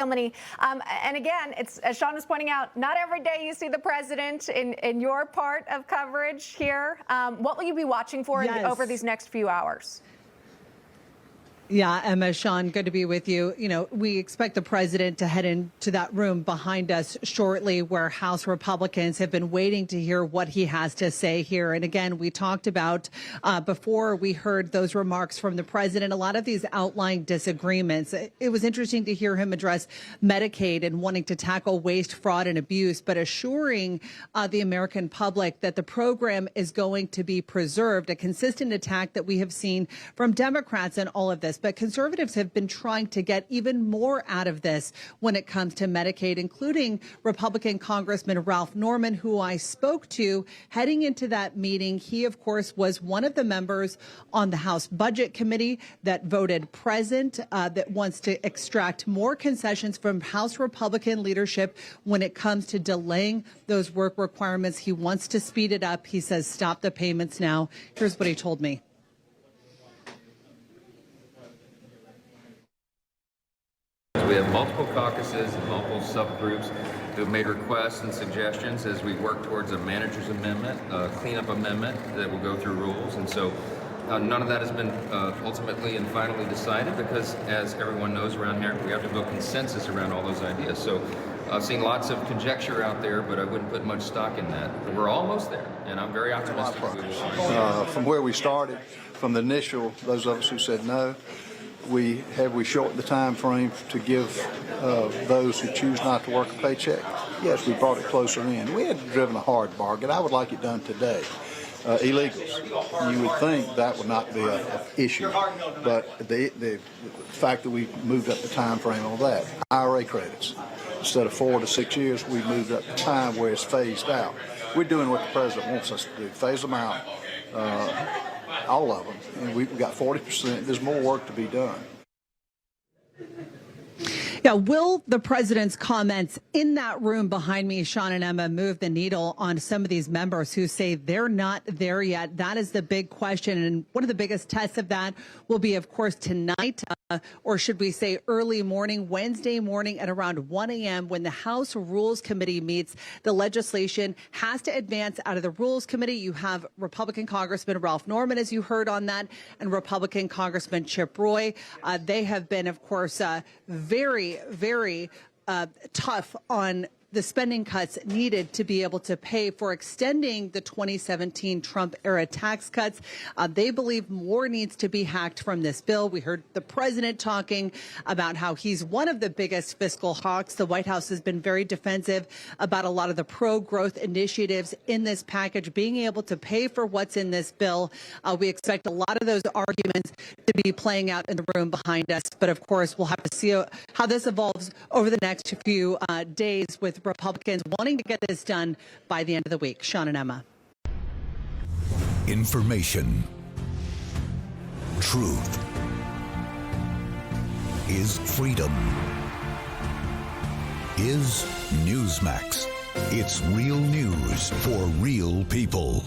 Kilmeny. And again, it's, as Sean was pointing out, not every day you see the president in your part of coverage here. What will you be watching for over these next few hours? Yeah, Emma, Sean, good to be with you. You know, we expect the president to head into that room behind us shortly, where House Republicans have been waiting to hear what he has to say here. And again, we talked about before we heard those remarks from the president, a lot of these outlying disagreements. It was interesting to hear him address Medicaid and wanting to tackle waste, fraud, and abuse, but assuring the American public that the program is going to be preserved, a consistent attack that we have seen from Democrats in all of this. But conservatives have been trying to get even more out of this when it comes to Medicaid, including Republican Congressman Ralph Norman, who I spoke to heading into that meeting. He, of course, was one of the members on the House Budget Committee that voted present, that wants to extract more concessions from House Republican leadership when it comes to delaying those work requirements. He wants to speed it up. He says, stop the payments now. Here's what he told me. We have multiple caucuses and multiple subgroups who have made requests and suggestions as we work towards a manager's amendment, a cleanup amendment that will go through rules. And so none of that has been ultimately and finally decided because, as everyone knows around here, we have to build consensus around all those ideas. So I've seen lots of conjecture out there, but I wouldn't put much stock in that. But we're almost there, and I'm very optimistic. From where we started, from the initial, those of us who said no, we shortened the time frame to give those who choose not to work a paycheck. Yes, we brought it closer in. We had driven a hard bargain. I would like it done today. Illegals, you would think that would not be an issue, but the fact that we moved up the time frame on that, IRA credits, instead of 4 to 6 years, we moved up the time where it's phased out. We're doing what the president wants us to do, phase them out. All of them, and we've got 40%. There's more work to be done. Yeah, will the president's comments in that room behind me, Sean and Emma, move the needle on some of these members who say they're not there yet? That is the big question. And one of the biggest tests of that will be, of course, tonight, or should we say early morning, Wednesday morning at around 1 a.m. when the House Rules Committee meets. The legislation has to advance out of the Rules Committee. You have Republican Congressman Ralph Norman, as you heard on that, and Republican Congressman Chip Roy. They have been, of course, very tough on the spending cuts needed to be able to pay for extending the 2017 Trump-era tax cuts. They believe more needs to be hacked from this bill. We heard the president talking about how he's one of the biggest fiscal hawks. The White House has been very defensive about a lot of the pro-growth initiatives in this package, being able to pay for what's in this bill. We expect a lot of those arguments to be playing out in the room behind us. But of course, we'll have to see how this evolves over the next few days, with Republicans wanting to get this done by the end of the week. Sean and Emma. Information. Truth is freedom. Is Newsmax. It's real news for real people.